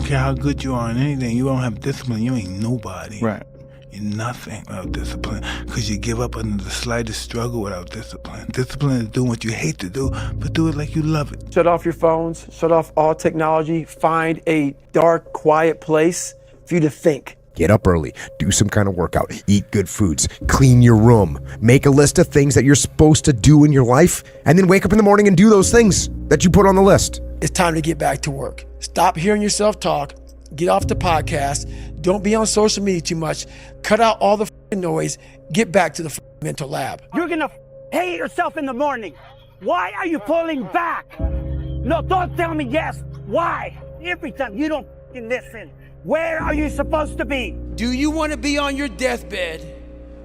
don't care how good you are in anything. You don't have discipline. You ain't nobody. Right. You're nothing without discipline, because you give up under the slightest struggle without discipline. Discipline is doing what you hate to do, but do it like you love it. Shut off your phones, shut off all technology, find a dark, quiet place for you to think. Get up early, do some kind of workout, eat good foods, clean your room, make a list of things that you're supposed to do in your life, and then wake up in the morning and do those things that you put on the list. It's time to get back to work. Stop hearing yourself talk. Get off the podcast. Don't be on social media too much. Cut out all the noise. Get back to the mental lab. You're gonna hate yourself in the morning. Why are you pulling back? No, don't tell me yes. Why? Every time you don't listen. Where are you supposed to be? Do you want to be on your deathbed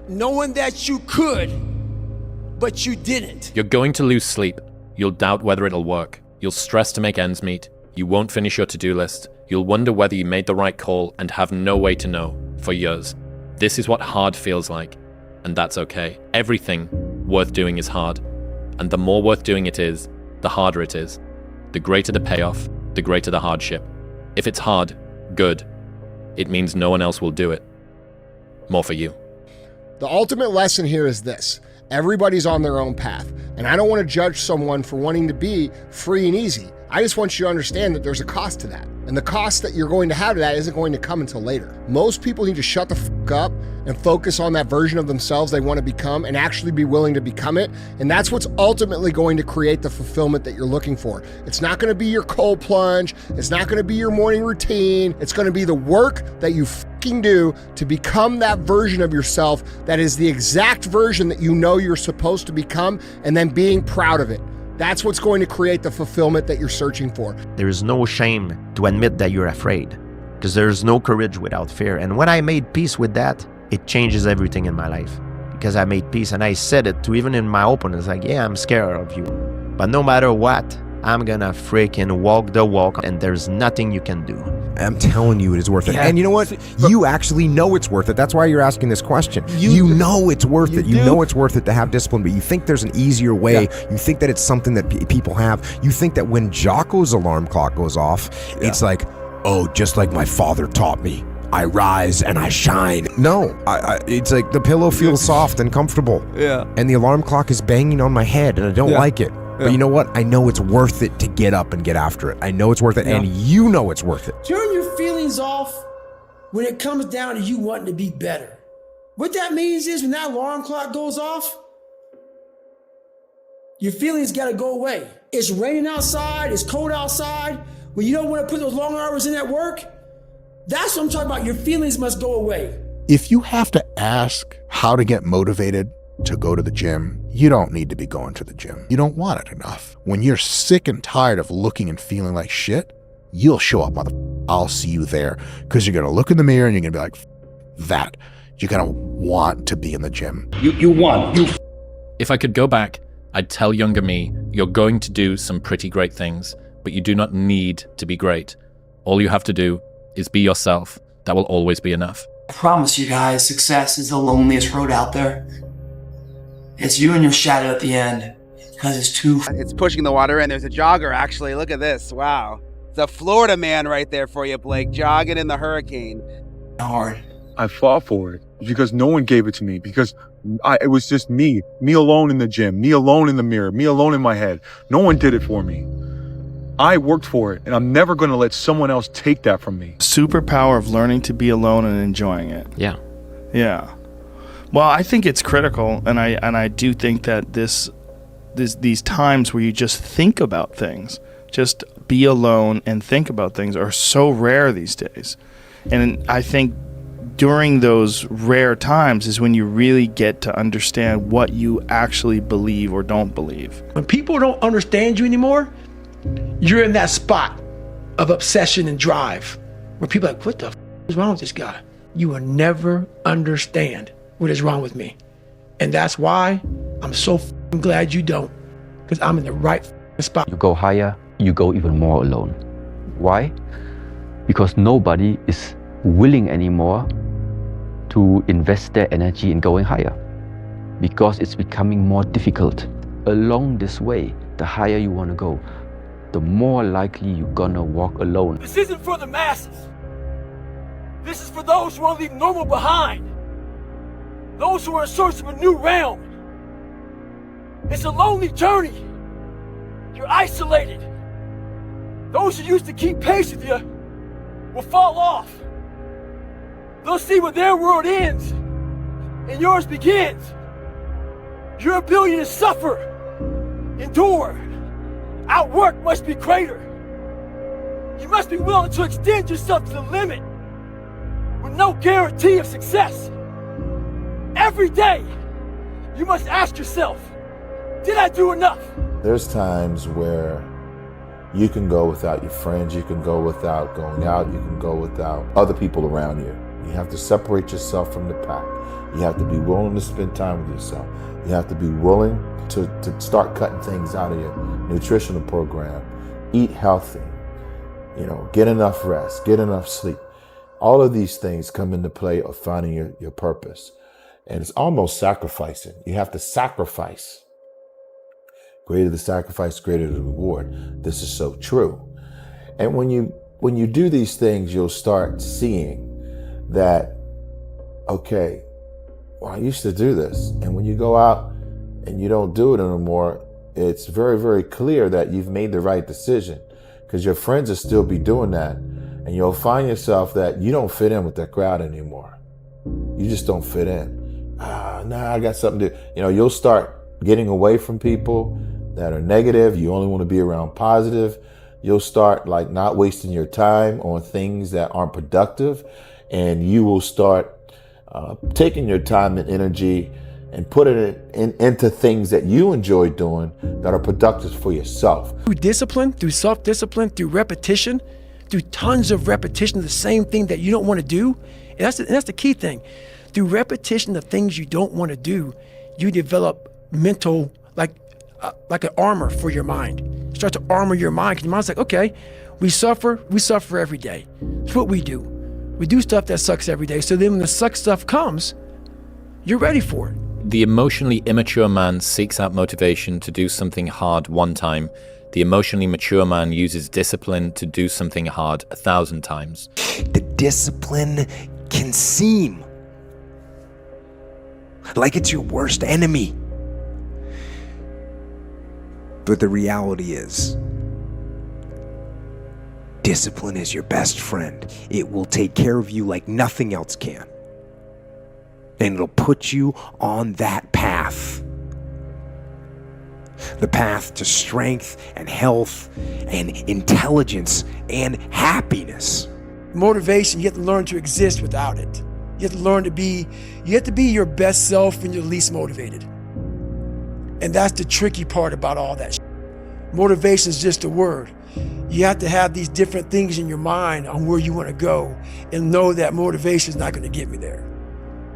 knowing that you could, but you didn't? You're going to lose sleep. You'll doubt whether it'll work. You'll stress to make ends meet. You won't finish your to-do list. You'll wonder whether you made the right call and have no way to know for years. This is what hard feels like, and that's okay. Everything worth doing is hard, and the more worth doing it is, the harder it is. The greater the payoff, the greater the hardship. If it's hard, good. It means no one else will do it. More for you. The ultimate lesson here is this. Everybody's on their own path, and I don't want to judge someone for wanting to be free and easy. I just want you to understand that there's a cost to that. And the cost that you're going to have to that isn't going to come until later. Most people need to shut the fuck up and focus on that version of themselves they want to become and actually be willing to become it. And that's what's ultimately going to create the fulfillment that you're looking for. It's not going to be your cold plunge. It's not going to be your morning routine. It's going to be the work that you fucking do to become that version of yourself that is the exact version that you know you're supposed to become, and then being proud of it. That's what's going to create the fulfillment that you're searching for. There is no shame to admit that you're afraid, because there's no courage without fear. And when I made peace with that, it changes everything in my life, because I made peace and I said it to even in my opponents, like, yeah, I'm scared of you, but no matter what, I'm gonna freaking walk the walk, and there's nothing you can do. I'm telling you, it is worth it. And you know what? You actually know it's worth it. That's why you're asking this question. You know it's worth it. You know it's worth it to have discipline, but you think there's an easier way. You think that it's something that people have. You think that when Jocko's alarm clock goes off, it's like, oh, just like my father taught me, I rise and I shine. No, it's like the pillow feels soft and comfortable. And the alarm clock is banging on my head, and I don't like it. But you know what? I know it's worth it to get up and get after it. I know it's worth it, and you know it's worth it. Turn your feelings off when it comes down to you wanting to be better. What that means is when that alarm clock goes off, your feelings got to go away. It's raining outside, it's cold outside, when you don't want to put those long hours in at work, that's what I'm talking about. Your feelings must go away. If you have to ask how to get motivated to go to the gym, you don't need to be going to the gym. You don't want it enough. When you're sick and tired of looking and feeling like shit, you'll show up, I'll see you there, because you're gonna look in the mirror and you're gonna be like, that. You're gonna want to be in the gym. You want. If I could go back, I'd tell younger me, you're going to do some pretty great things, but you do not need to be great. All you have to do is be yourself. That will always be enough. I promise you guys, success is the loneliest road out there. It's you and your shadow at the end, because It's pushing the water in. There's a jogger, actually. Look at this. Wow. It's a Florida man right there for you, Blake, jogging in the hurricane. Hard. I fought for it because no one gave it to me, because it was just me alone in the gym, me alone in the mirror, me alone in my head. No one did it for me. I worked for it, and I'm never going to let someone else take that from me. Superpower of learning to be alone and enjoying it. Yeah. Well, I think it's critical, and I do think that these times where you just think about things, just be alone and think about things, are so rare these days. And I think during those rare times is when you really get to understand what you actually believe or don't believe. When people don't understand you anymore, you're in that spot of obsession and drive where people are like, what the is wrong with this guy? You will never understand what is wrong with me. And that's why I'm so glad you don't, because I'm in the right spot. You go higher, you go even more alone. Why? Because nobody is willing anymore to invest their energy in going higher, because it's becoming more difficult. Along this way, the higher you want to go, the more likely you're gonna walk alone. This isn't for the masses. This is for those who want to leave normal behind. Those who are in search of a new realm. It's a lonely journey. You're isolated. Those who used to keep pace with you will fall off. They'll see where their world ends and yours begins. Your ability to suffer, endure, outwork must be greater. You must be willing to extend yourself to the limit with no guarantee of success. Every day, you must ask yourself, did I do enough? There's times where you can go without your friends, you can go without going out, you can go without other people around you. You have to separate yourself from the pack. You have to be willing to spend time with yourself. You have to be willing to start cutting things out of your nutritional program. Eat healthy, get enough rest, get enough sleep. All of these things come into play of finding your purpose. And it's almost sacrificing. You have to sacrifice. Greater the sacrifice, greater the reward. This is so true. And when you do these things, you'll start seeing that, okay, well, I used to do this. And when you go out and you don't do it anymore, it's very, very clear that you've made the right decision, because your friends will still be doing that. And you'll find yourself that you don't fit in with that crowd anymore. You just don't fit in. I got something to, you'll start getting away from people that are negative. You only want to be around positive. You'll start not wasting your time on things that aren't productive. And you will start taking your time and energy and putting it into things that you enjoy doing that are productive for yourself. Through discipline, through self-discipline, through repetition, through tons of repetition of the same thing that you don't want to do. And that's the key thing. Through repetition of things you don't want to do, you develop mental, like an armor for your mind. You start to armor your mind, because your mind's like, okay, we suffer every day. It's what we do. We do stuff that sucks every day. So then when the suck stuff comes, you're ready for it. The emotionally immature man seeks out motivation to do something hard one time. The emotionally mature man uses discipline to do something hard 1,000 times. The discipline can seem like it's your worst enemy. But the reality is, discipline is your best friend. It will take care of you like nothing else can. And it'll put you on that path. The path to strength and health and intelligence and happiness. Motivation, you have to learn to exist without it. You have to learn to be your best self when you're least motivated. And that's the tricky part about all that shit. Motivation is just a word. You have to have these different things in your mind on where you want to go and know that motivation is not going to get me there.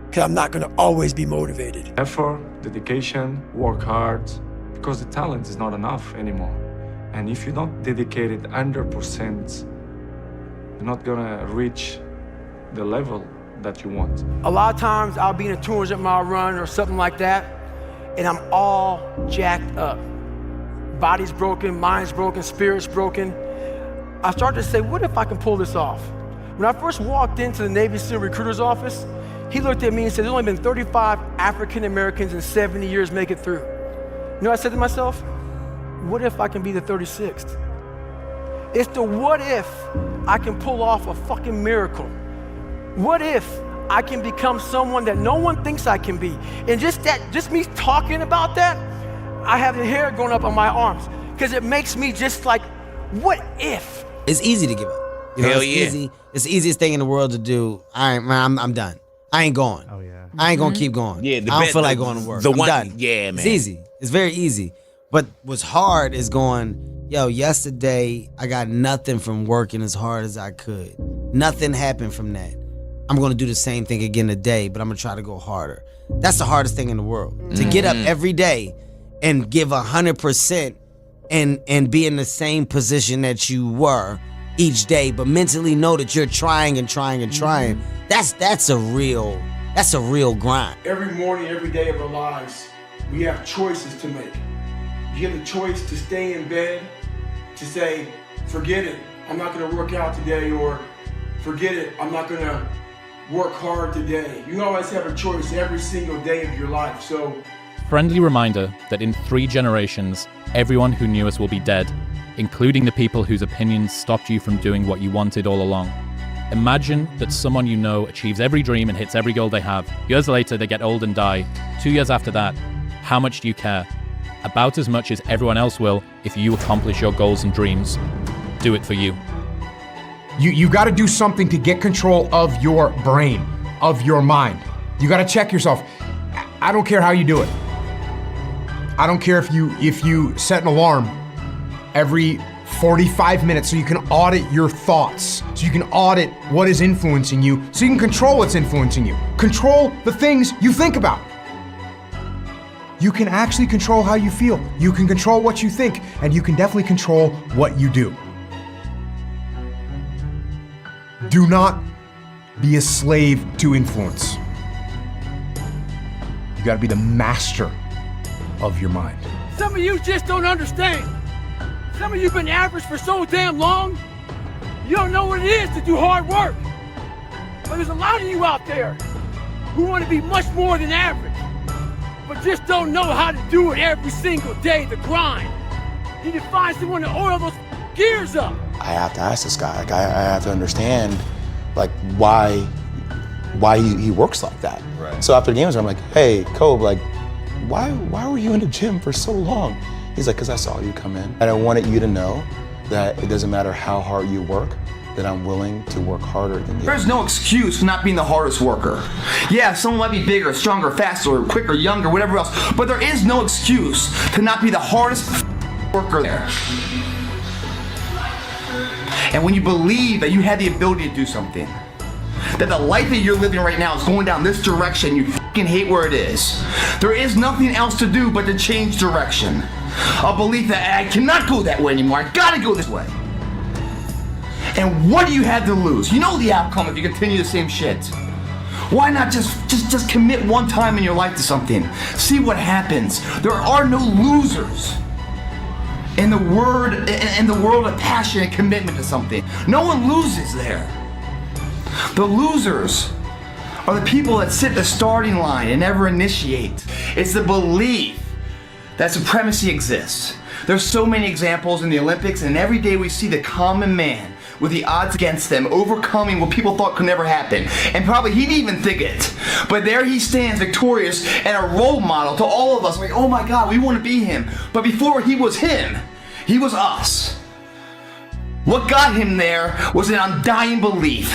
Because I'm not going to always be motivated. Effort, dedication, work hard, because the talent is not enough anymore. And if you don't dedicate it 100%, you're not going to reach the level that you want. A lot of times I'll be in a 200-mile run or something like that, and I'm all jacked up. Body's broken, mind's broken, spirit's broken. I started to say, what if I can pull this off? When I first walked into the Navy SEAL recruiter's office, he looked at me and said, there's only been 35 African Americans in 70 years make it through. You know what I said to myself? What if I can be the 36th? It's the what if I can pull off a fucking miracle. What if I can become someone that no one thinks I can be? And just me talking about that, I have the hair going up on my arms, because it makes me just like, what if? It's easy to give up. Hell it's yeah. Easy. It's the easiest thing in the world to do. I'm done. I ain't going. Oh yeah. I ain't gonna keep going. Yeah, I don't feel like going to work. I'm done. Yeah, man. It's easy. It's very easy. But what's hard is going, yesterday I got nothing from working as hard as I could. Nothing happened from that. I'm gonna do the same thing again today, but I'm gonna try to go harder. That's the hardest thing in the world. To get up every day and give 100% and be in the same position that you were each day, but mentally know that you're trying and trying and trying. That's a real grind. Every morning, every day of our lives, we have choices to make. You have the choice to stay in bed, to say, forget it, I'm not gonna work out today, or forget it, I'm not gonna work hard today. You always have a choice every single day of your life. So, Friendly reminder that in 3 generations, everyone who knew us will be dead, including the people whose opinions stopped you from doing what you wanted all along. Imagine that someone you know achieves every dream and hits every goal they have. Years later, they get old and die. 2 years after that, how much do you care? About as much as everyone else will if you accomplish your goals and dreams. Do it for you. You got to do something to get control of your brain, of your mind. You got to check yourself. I don't care how you do it. I don't care if you set an alarm every 45 minutes so you can audit your thoughts, so you can audit what is influencing you, so you can control what's influencing you. Control the things you think about. You can actually control how you feel. You can control what you think, and you can definitely control what you do. Do not be a slave to influence. You gotta be the master of your mind. Some of you just don't understand. Some of you been average for so damn long, you don't know what it is to do hard work. But there's a lot of you out there who want to be much more than average, but just don't know how to do it every single day, the grind. You need to find someone to oil those gears up. I have to ask this guy, I have to understand why he works like that. Right. So after games, I'm like, hey, Kobe, why were you in the gym for so long? He's like, because I saw you come in. And I wanted you to know that it doesn't matter how hard you work, that I'm willing to work harder than you. There's no excuse for not being the hardest worker. Yeah, someone might be bigger, stronger, faster, quicker, younger, whatever else, but there is no excuse to not be the hardest worker there. And when you believe that you have the ability to do something, that the life that you're living right now is going down this direction, you fucking hate where it is. There is nothing else to do but to change direction. A belief that I cannot go that way anymore, I gotta go this way. And what do you have to lose? You know the outcome if you continue the same shit. Why not just commit one time in your life to something? See what happens. There are no losers in the world of passion and commitment to something. No one loses there. The losers are the people that sit the starting line and never initiate. It's the belief that supremacy exists. There's so many examples in the Olympics, and every day we see the common man with the odds against them overcoming what people thought could never happen. And probably he didn't even think it. But there he stands victorious and a role model to all of us. Like, oh my God, we want to be him. But before he was him, he was us. What got him there was an undying belief.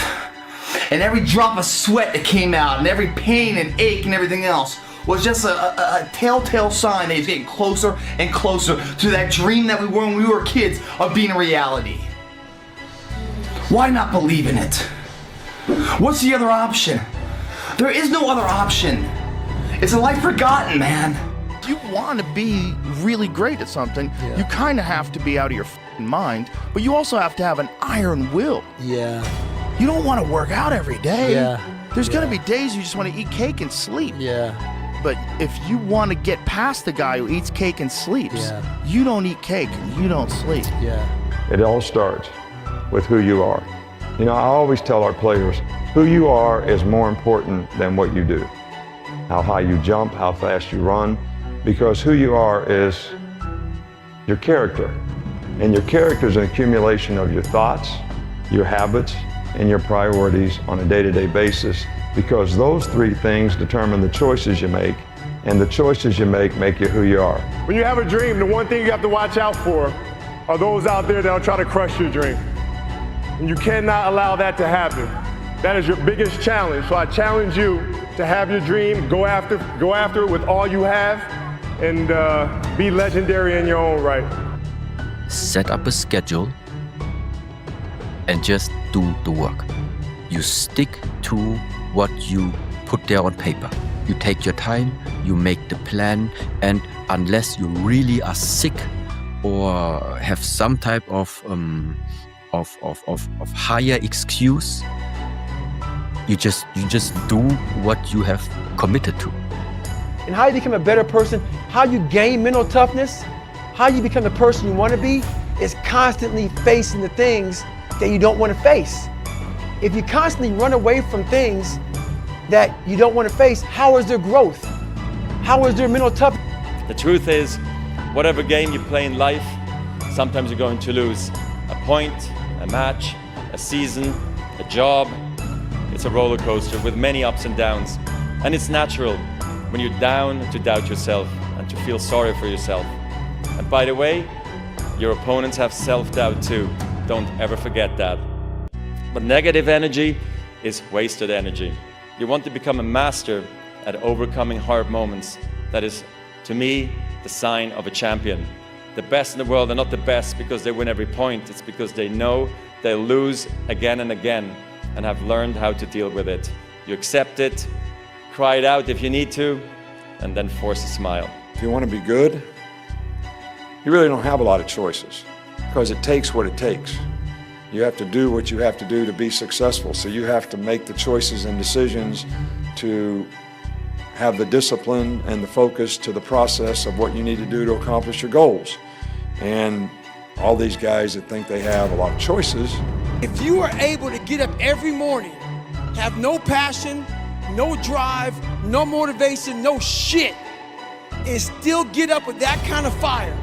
And every drop of sweat that came out, and every pain and ache and everything else was just a telltale sign that he's getting closer and closer to that dream that we were when we were kids of being a reality. Why not believe in it? What's the other option? There is no other option. It's a life forgotten, man. If you want to be really great at something, you kind of have to be out of your mind, but you also have to have an iron will. Yeah. You don't want to work out every day. Yeah. There's going to be days you just want to eat cake and sleep. Yeah. But if you want to get past the guy who eats cake and sleeps, you don't eat cake and you don't sleep. Yeah. It all starts with who you are. You know, I always tell our players, who you are is more important than what you do. How high you jump, how fast you run, because who you are is your character. And your character is an accumulation of your thoughts, your habits, and your priorities on a day-to-day basis, because those three things determine the choices you make, and the choices you make you who you are. When you have a dream, the one thing you have to watch out for are those out there that'll try to crush your dream. And you cannot allow that to happen. That is your biggest challenge. So I challenge you to have your dream, go after it with all you have, and be legendary in your own right. Set up a schedule and just do the work. You stick to what you put there on paper. You take your time, you make the plan, and unless you really are sick or have some type of higher excuse, you just do what you have committed to. And how you become a better person, how you gain mental toughness, how you become the person you want to be, is constantly facing the things that you don't want to face. If you constantly run away from things that you don't want to face, how is there growth? How is there mental toughness? The truth is, whatever game you play in life, sometimes you're going to lose. A point, a match, a season, a job. It's a roller coaster with many ups and downs. And it's natural when you're down to doubt yourself and to feel sorry for yourself. And by the way, your opponents have self-doubt too. Don't ever forget that. But negative energy is wasted energy. You want to become a master at overcoming hard moments. That is, to me, the sign of a champion. The best in the world are not the best because they win every point. It's because they know they'll lose again and again and have learned how to deal with it. You accept it, cry it out if you need to, and then force a smile. If you want to be good, you really don't have a lot of choices because it takes what it takes. You have to do what you have to do to be successful. So you have to make the choices and decisions to have the discipline and the focus to the process of what you need to do to accomplish your goals. And all these guys that think they have a lot of choices. If you are able to get up every morning, have no passion, no drive, no motivation, no shit, and still get up with that kind of fire,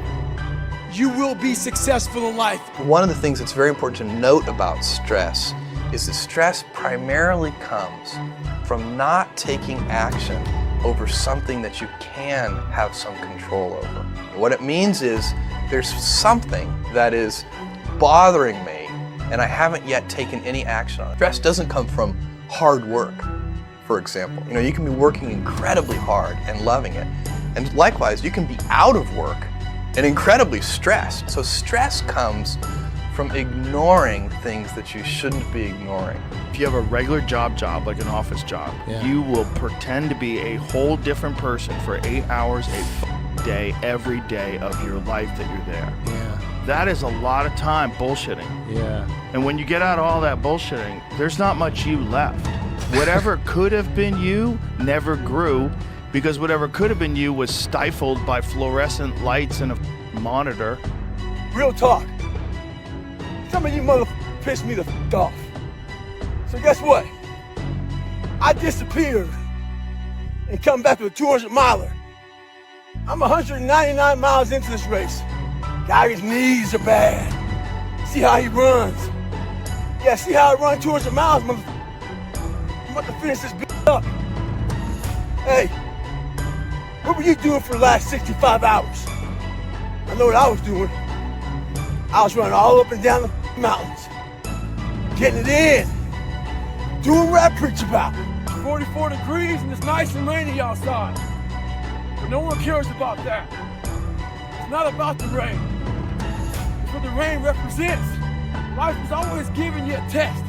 you will be successful in life. One of the things that's very important to note about stress is that stress primarily comes from not taking action over something that you can have some control over. What it means is there's something that is bothering me and I haven't yet taken any action on it. Stress doesn't come from hard work, for example. You know, you can be working incredibly hard and loving it. And likewise, you can be out of work and incredibly stressed. So stress comes from ignoring things that you shouldn't be ignoring. If you have a regular job like an office job, you will pretend to be a whole different person for 8 hours a day, every day of your life that you're there. Yeah. That is a lot of time bullshitting. Yeah. And when you get out of all that bullshitting, there's not much you left. Whatever could have been you never grew, because whatever could have been you was stifled by fluorescent lights and a monitor. Real talk. Some of you motherfuckers pissed me the f off. So guess what? I disappeared and come back with a 200 miler. I'm 199 miles into this race. Guy's knees are bad. See how he runs. Yeah, see how I run 200 miles, motherfucker. I'm about to finish this bitch up. Hey, what were you doing for the last 65 hours? I know what I was doing. I was running all up and down the mountains, getting it in, doing what I preach about. It's 44 degrees and it's nice and rainy outside. But no one cares about that. It's not about the rain. It's what the rain represents. Life is always giving you a test,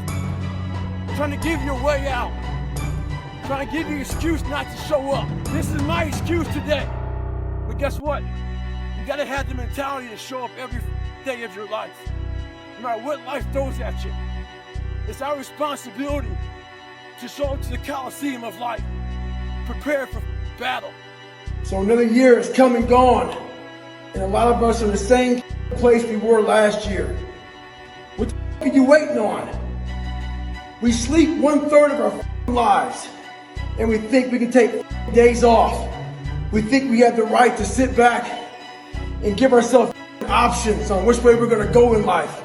trying to give you a way out, trying to give you an excuse not to show up. This is my excuse today. But guess what? You gotta have the mentality to show up every day of your life, no matter what life throws at you. It's our responsibility to show up to the Coliseum of life, prepare for battle. So another year has come and gone, and a lot of us are in the same place we were last year. What the f are you waiting on? We sleep 1/3 of our lives, and we think we can take days off. We think we have the right to sit back and give ourselves options on which way we're gonna go in life.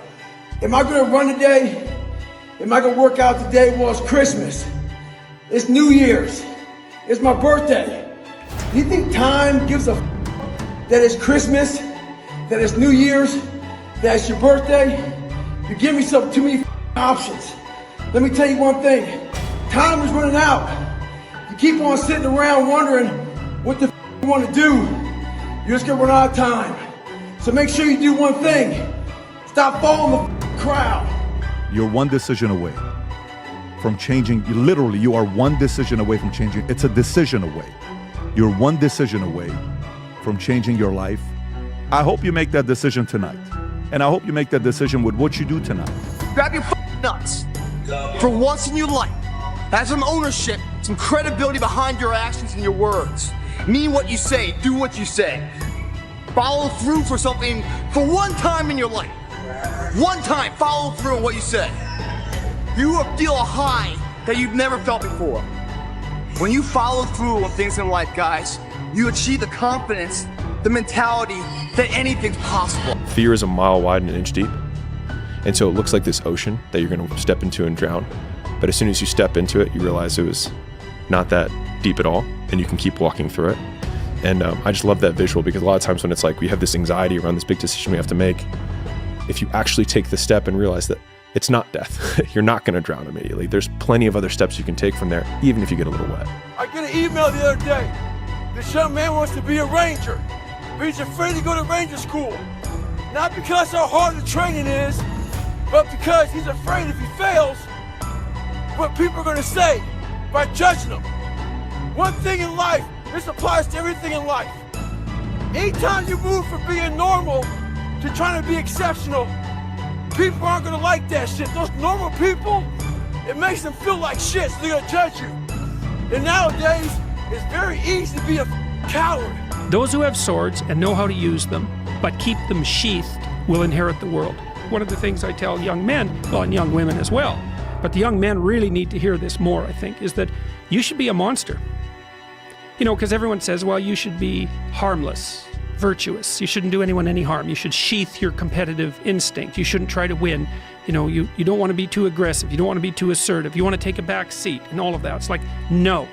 Am I gonna run today? Am I gonna work out today? Well, it's Christmas. It's New Year's. It's my birthday. You think time gives a that it's Christmas, that it's New Year's, that it's your birthday? You give me too many options. Let me tell you one thing. Time is running out. You keep on sitting around wondering what the you want to do, you're just gonna run out of time. So make sure you do one thing. Stop following the crowd. You're one decision away from changing. Literally, you are one decision away from changing. It's a decision away. You're one decision away from changing your life. I hope you make that decision tonight. And I hope you make that decision with what you do tonight. Grab your nuts. For once in your life, have some ownership, some credibility behind your actions and your words. Mean what you say, do what you say. follow through for something for one time in your life. One time, follow through on what you say. You will feel a high that you've never felt before. When you follow through on things in life, guys, you achieve the confidence, the mentality that anything's possible. Fear is a mile wide and an inch deep. And so it looks like this ocean that you're going to step into and drown. But as soon as you step into it, you realize it was not that deep at all, and you can keep walking through it. And I just love that visual, because a lot of times when it's like we have this anxiety around this big decision we have to make, if you actually take the step and realize that it's not death, you're not going to drown immediately. There's plenty of other steps you can take from there, even if you get a little wet. I get an email the other day. This young man wants to be a ranger, but he's afraid to go to ranger school. Not because how hard the training is, but because he's afraid if he fails, what people are going to say by judging him. One thing in life, this applies to everything in life. Anytime you move from being normal to trying to be exceptional, people aren't going to like that shit. Those normal people, it makes them feel like shit, so they're going to judge you. And nowadays, it's very easy to be a coward. Those who have swords and know how to use them, but keep them sheathed, will inherit the world. One of the things I tell young men, well, and young women as well, but the young men really need to hear this more, I think, is that you should be a monster. You know, because everyone says, well, you should be harmless, virtuous. You shouldn't do anyone any harm. You should sheath your competitive instinct. You shouldn't try to win. You know, you don't want to be too aggressive. You don't want to be too assertive. You want to take a back seat and all of that. It's like, no.